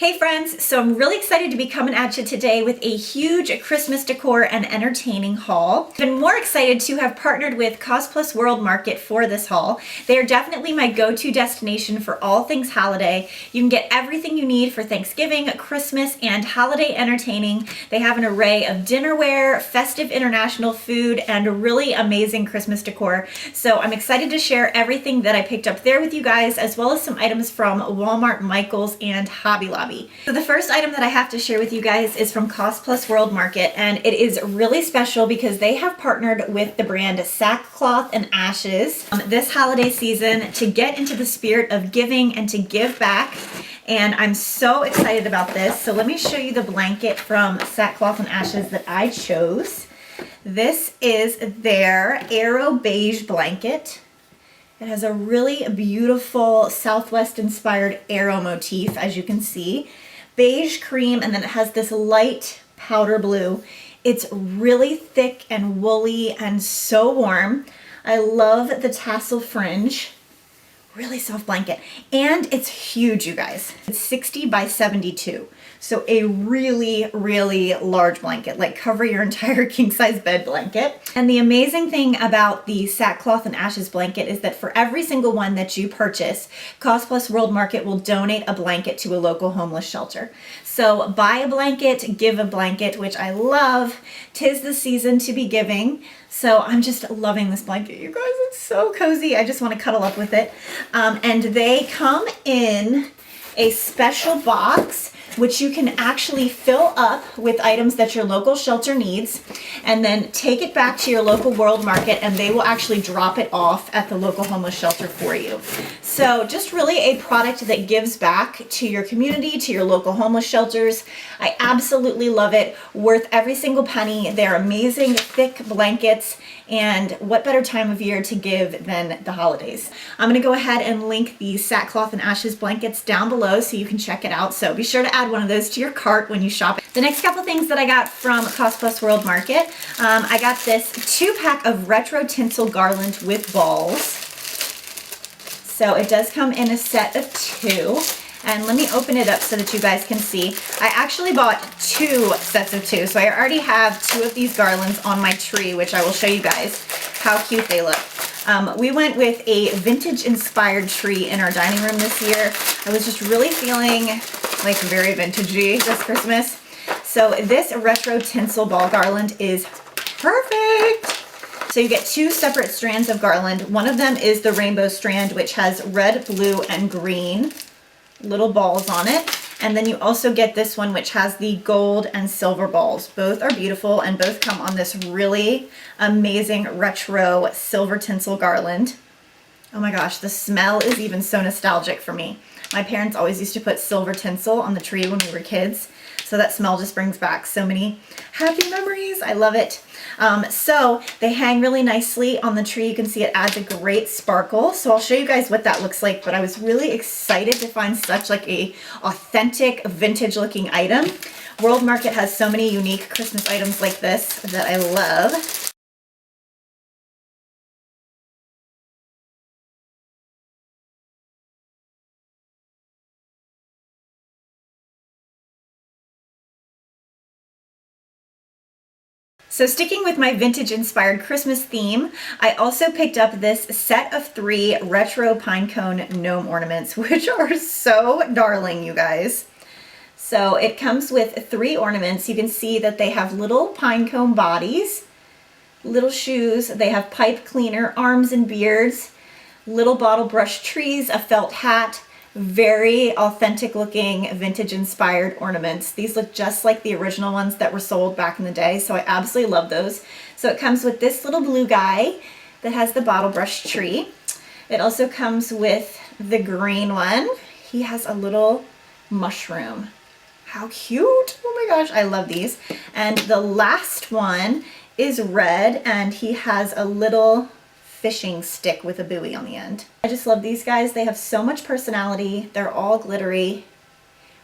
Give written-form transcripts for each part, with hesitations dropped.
Hey friends, so I'm really excited to be coming at you today with a huge Christmas decor and entertaining haul. I've been more excited to have partnered with Cost Plus World Market for this haul. They are definitely my go-to destination for all things holiday. You can get everything you need for Thanksgiving, Christmas, and holiday entertaining. They have an array of dinnerware, festive international food, and really amazing Christmas decor. So I'm excited to share everything that I picked up there with you guys, as well as some items from Walmart, Michaels, and Hobby Lobby. So the first item that I have to share with you guys is from Cost Plus World Market, and it is really special because they have partnered with the brand Sackcloth and Ashes this holiday season to get into the spirit of giving and to give back. And I'm so excited about this. So let me show you the blanket from Sackcloth and Ashes that I chose. This is their Arrow Beige blanket. It has a really beautiful Southwest-inspired arrow motif, as you can see. Beige cream, and then it has this light powder blue. It's really thick and woolly and so warm. I love the tassel fringe. Really soft blanket. And it's huge, you guys. It's 60 by 72. So a really, really large blanket, like cover your entire king-size bed blanket. And the amazing thing about the Sackcloth and Ashes blanket is that for every single one that you purchase, Cost Plus World Market will donate a blanket to a local homeless shelter. So buy a blanket, give a blanket, which I love. 'Tis the season to be giving. So I'm just loving this blanket, you guys. It's so cozy. I just want to cuddle up with it. And they come in a special box, which you can actually fill up with items that your local shelter needs, and then take it back to your local World Market, and they will actually drop it off at the local homeless shelter for you. So just really a product that gives back to your community, to your local homeless shelters. I absolutely love it. Worth every single penny. They're amazing, thick blankets, and what better time of year to give than the holidays. I'm going to go ahead and link the Sackcloth and Ashes blankets down below so you can check it out. So be sure to add one of those to your cart when you shop. The next couple things that I got from Cost Plus World Market, I got this 2-pack of retro tinsel garland with balls. So it does come in a set of 2. And let me open it up so that you guys can see. I actually bought 2 sets of 2. So I already have 2 of these garlands on my tree, which I will show you guys how cute they look. We went with a vintage inspired tree in our dining room this year. I was just really feeling like very vintagey this Christmas. So this retro tinsel ball garland is perfect. So you get 2 separate strands of garland. One of them is the rainbow strand, which has red, blue, and green little balls on it. And then you also get this one, which has the gold and silver balls. Both are beautiful and both come on this really amazing retro silver tinsel garland. Oh my gosh, the smell is even so nostalgic for me. My parents always used to put silver tinsel on the tree when we were kids. So that smell just brings back so many happy memories. I love it. So they hang really nicely on the tree. You can see it adds a great sparkle. So I'll show you guys what that looks like, but I was really excited to find such like a authentic vintage looking item. World Market has so many unique Christmas items like this that I love. So sticking with my vintage inspired Christmas theme, I also picked up this set of 3 retro Pinecone gnome ornaments, which are so darling, you guys. So it comes with 3 ornaments. You can see that they have little pinecone bodies, little shoes, they have pipe cleaner, arms and beards, little bottle brush trees, a felt hat, very authentic looking vintage inspired ornaments. These look just like the original ones that were sold back in the day, so I absolutely love those. So it comes with this little blue guy that has the bottle brush tree. It also comes with the green one. He has a little mushroom. How cute! Oh my gosh, I love these. And the last one is red, and he has a little fishing stick with a buoy on the end. I just love these guys. They have so much personality. They're all glittery.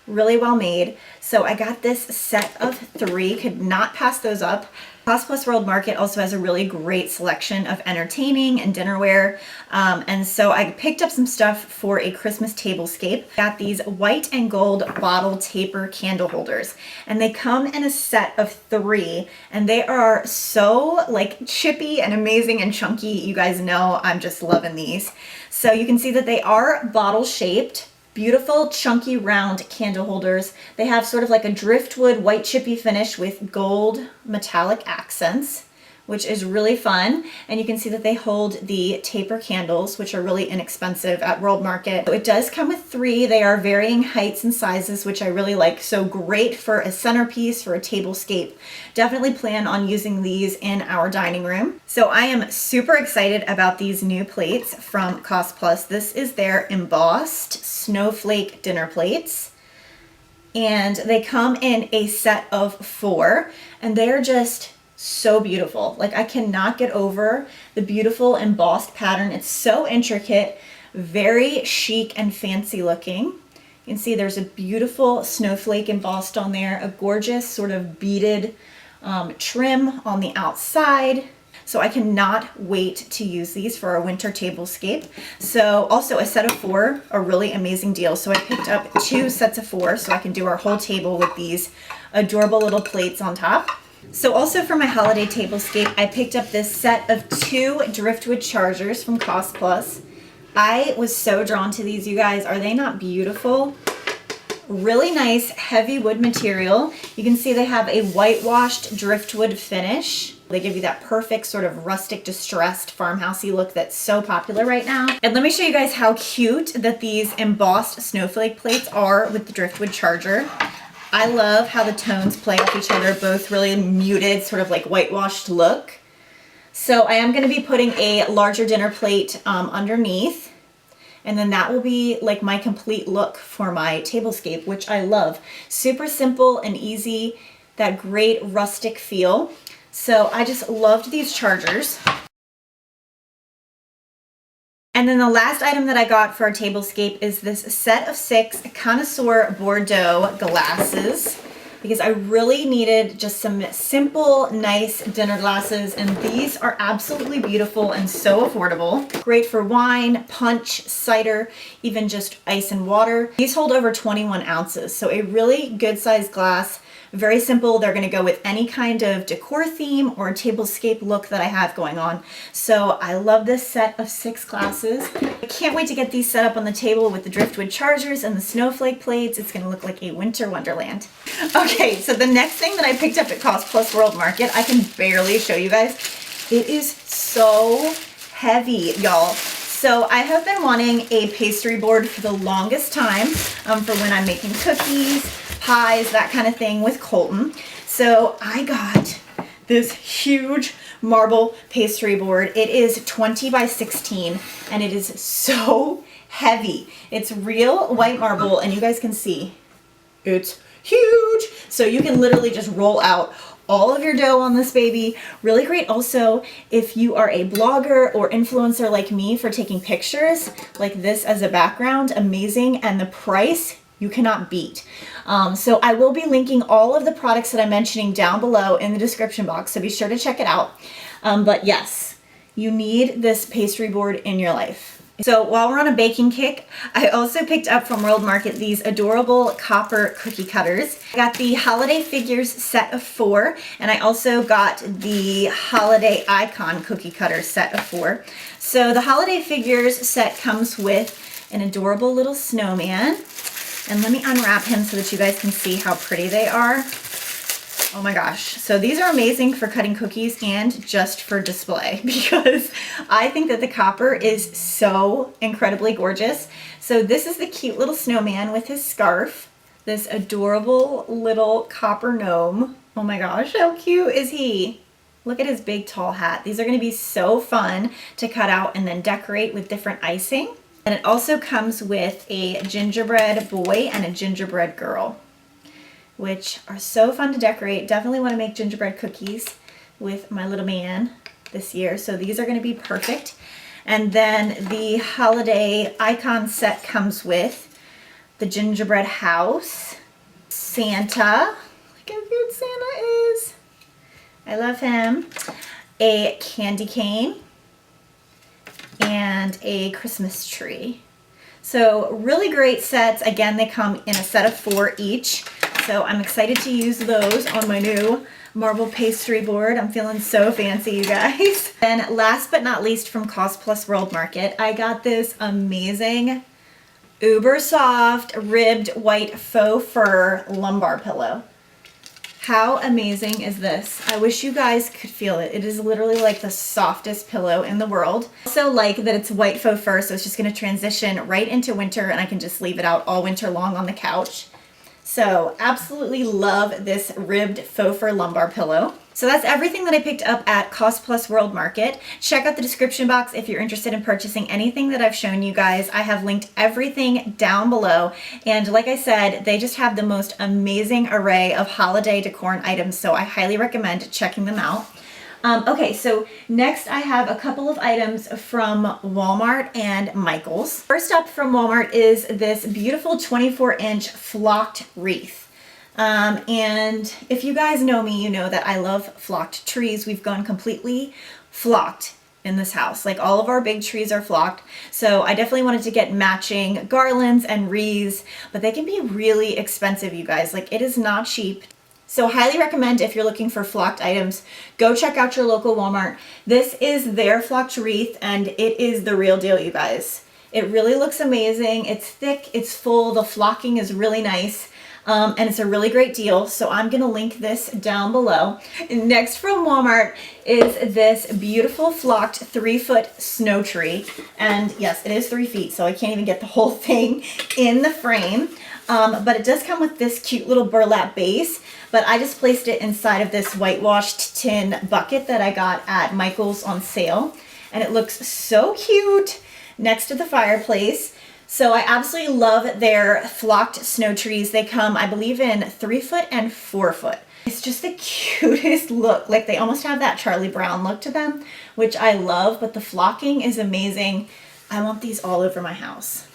really well made. So I got this set of 3, could not pass those up. Cost Plus World Market also has a really great selection of entertaining and dinnerware. And so I picked up some stuff for a Christmas tablescape. Got these white and gold bottle taper candle holders, and they come in a set of 3, and they are so like chippy and amazing and chunky. You guys know I'm just loving these. So you can see that they are bottle shaped. Beautiful, chunky, round candle holders. They have sort of like a driftwood white chippy finish with gold metallic accents, which is really fun. And you can see that they hold the taper candles, which are really inexpensive at World Market. So it does come with 3. They are varying heights and sizes, which I really like. So great for a centerpiece, for a tablescape. Definitely plan on using these in our dining room. So I am super excited about these new plates from Cost Plus. This is their Embossed Snowflake dinner plates. And they come in a set of 4, and they are just so beautiful. Like, I cannot get over the beautiful embossed pattern. It's so intricate, very chic and fancy looking. You can see there's a beautiful snowflake embossed on there, a gorgeous sort of beaded trim on the outside. So I cannot wait to use these for our winter tablescape. So also a set of 4, a really amazing deal. So I picked up 2 sets of 4 so I can do our whole table with these adorable little plates on top. So also for my holiday tablescape, I picked up this set of 2 Driftwood Chargers from Cost Plus. I was so drawn to these, you guys. Are they not beautiful? Really nice heavy wood material. You can see they have a whitewashed driftwood finish. They give you that perfect sort of rustic, distressed, farmhousey look that's so popular right now. And let me show you guys how cute that these embossed snowflake plates are with the Driftwood Charger. I love how the tones play off each other, both really muted, sort of like whitewashed look. So I am going to be putting a larger dinner plate underneath, and then that will be like my complete look for my tablescape, which I love. Super simple and easy, that great rustic feel. So I just loved these chargers. And then the last item that I got for our tablescape is this set of 6 Connoisseur Bordeaux glasses, because I really needed just some simple, nice dinner glasses, and these are absolutely beautiful and so affordable. Great for wine, punch, cider, even just ice and water. These hold over 21 ounces, so a really good sized glass. Very simple. They're going to go with any kind of decor theme or tablescape look that I have going on. So I love this set of 6 glasses. I can't wait to get these set up on the table with the Driftwood Chargers and the snowflake plates. It's going to look like a winter wonderland. Okay, so the next thing that I picked up at Cost Plus World Market, I can barely show you guys. It is so heavy, y'all. So I have been wanting a pastry board for the longest time for when I'm making cookies, pies, that kind of thing with Colton. So I got this huge marble pastry board. It is 20 by 16 and it is so heavy. It's real white marble and you guys can see it's huge. So you can literally just roll out all of your dough on this baby. Really great also if you are a blogger or influencer like me for taking pictures like this as a background. Amazing. And the price you cannot beat. So I will be linking all of the products that I'm mentioning down below in the description box, so be sure to check it out. But yes, you need this pastry board in your life. So while we're on a baking kick, I also picked up from World Market these adorable copper cookie cutters. I got the holiday figures set of 4, and I also got the holiday icon cookie cutter set of 4. So the holiday figures set comes with an adorable little snowman. And let me unwrap him so that you guys can see how pretty they are. Oh my gosh. So these are amazing for cutting cookies and just for display because I think that the copper is so incredibly gorgeous. So this is the cute little snowman with his scarf. This adorable little copper gnome. Oh my gosh, how cute is he? Look at his big tall hat. These are going to be so fun to cut out and then decorate with different icing. And it also comes with a gingerbread boy and a gingerbread girl, which are so fun to decorate. Definitely want to make gingerbread cookies with my little man this year. So these are going to be perfect. And then the holiday icon set comes with the gingerbread house, Santa, look how cute Santa is. I love him. A candy cane and a Christmas tree. So really great sets. Again, they come in a set of 4 each. So I'm excited to use those on my new marble pastry board. I'm feeling so fancy, you guys. And last but not least, from Cost Plus World Market, I got this amazing uber soft ribbed white faux fur lumbar pillow. How amazing is this? I wish you guys could feel it. It is literally like the softest pillow in the world. Also like that it's white faux fur, so it's just gonna transition right into winter and I can just leave it out all winter long on the couch. So absolutely love this ribbed faux fur lumbar pillow. So that's everything that I picked up at Cost Plus World Market. Check out the description box if you're interested in purchasing anything that I've shown you guys. I have linked everything down below. And like I said, they just have the most amazing array of holiday decor and items, so I highly recommend checking them out. Okay, so next I have a couple of items from Walmart and Michaels. First up from Walmart is this beautiful 24-inch flocked wreath. And if you guys know me, you know that I love flocked trees. We've gone completely flocked in this house. Like all of our big trees are flocked. So I definitely wanted to get matching garlands and wreaths, but they can be really expensive, you guys. Like it is not cheap. So highly recommend if you're looking for flocked items, go check out your local Walmart. This is their flocked wreath and it is the real deal, you guys. It really looks amazing. It's thick, it's full, the flocking is really nice. And it's a really great deal, so I'm gonna link this down below. Next from Walmart is this beautiful flocked 3-foot snow tree. And yes, it is 3 feet, so I can't even get the whole thing in the frame. But it does come with this cute little burlap base, but I just placed it inside of this whitewashed tin bucket that I got at Michael's on sale. And it looks so cute next to the fireplace. So I absolutely love their flocked snow trees. They come, I believe, in 3-foot and 4-foot. It's just the cutest look. Like they almost have that Charlie Brown look to them, which I love, but the flocking is amazing. I want these all over my house.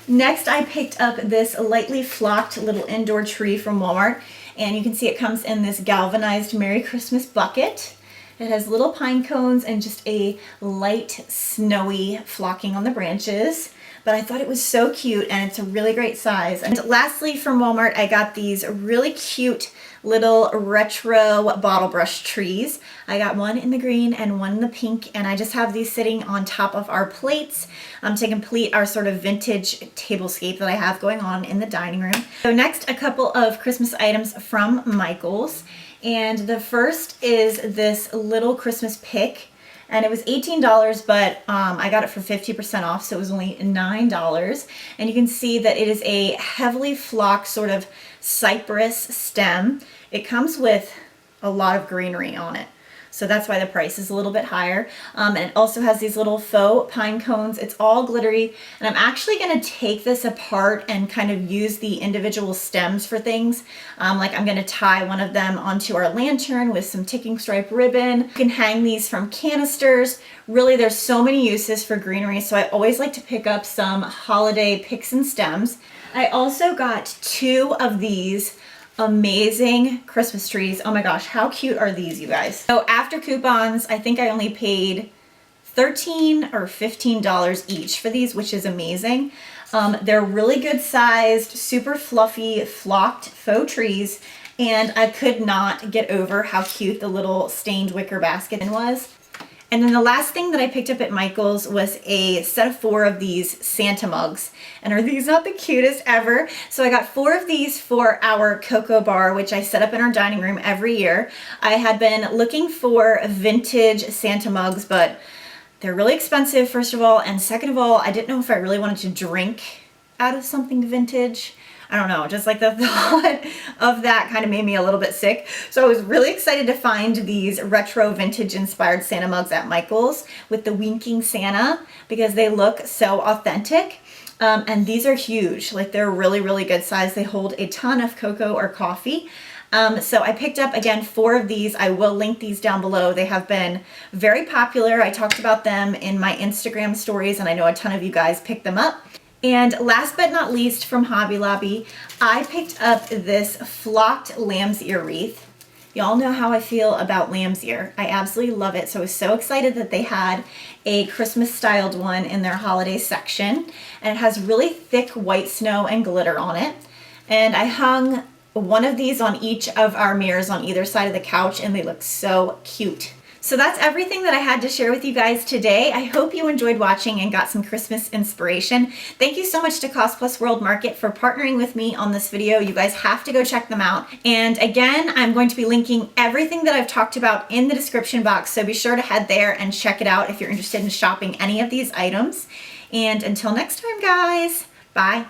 Next, I picked up this lightly flocked little indoor tree from Walmart, and you can see it comes in this galvanized Merry Christmas bucket. It has little pine cones and just a light snowy flocking on the branches. But I thought it was so cute and it's a really great size. And lastly from Walmart, I got these really cute little retro bottle brush trees. I got one in the green and one in the pink, and I just have these sitting on top of our plates to complete our sort of vintage tablescape that I have going on in the dining room. So next, a couple of Christmas items from Michaels. And the first is this little Christmas pick. And it was $18, but I got it for 50% off, so it was only $9. And you can see that it is a heavily flocked sort of cypress stem. It comes with a lot of greenery on it, so that's why the price is a little bit higher. And it also has these little faux pine cones. It's all glittery, and I'm actually gonna take this apart and kind of use the individual stems for things. Like I'm gonna tie one of them onto our lantern with some ticking stripe ribbon. You can hang these from canisters. Really, there's so many uses for greenery, so I always like to pick up some holiday picks and stems. I also got 2 of these amazing Christmas trees. Oh my gosh, how cute are these, you guys? So after coupons, I think I only paid $13 or $15 each for these, which is amazing. They're really good sized, super fluffy, flocked faux trees, and I could not get over how cute the little stained wicker basket was. And then the last thing that I picked up at Michael's was a set of 4 of these Santa mugs. And are these not the cutest ever? So I got 4 of these for our cocoa bar, which I set up in our dining room every year. I had been looking for vintage Santa mugs, but they're really expensive, first of all. And second of all, I didn't know if I really wanted to drink out of something vintage. I don't know, just like the thought of that kind of made me a little bit sick. So I was really excited to find these retro vintage inspired Santa mugs at Michael's with the winking Santa because they look so authentic. And these are huge, like they're really, really good size. They hold a ton of cocoa or coffee. So I picked up, again, 4 of these. I will link these down below. They have been very popular. I talked about them in my Instagram stories, and I know a ton of you guys picked them up. And last but not least, from Hobby Lobby, I picked up this flocked lamb's ear wreath. Y'all know how I feel about lamb's ear. I absolutely love it. So I was so excited that they had a Christmas styled one in their holiday section. And it has really thick white snow and glitter on it. And I hung one of these on each of our mirrors on either side of the couch, and they look so cute. So that's everything that I had to share with you guys today. I hope you enjoyed watching and got some Christmas inspiration. Thank you so much to Cost Plus World Market for partnering with me on this video. You guys have to go check them out. And again, I'm going to be linking everything that I've talked about in the description box, so be sure to head there and check it out if you're interested in shopping any of these items. And until next time, guys, bye.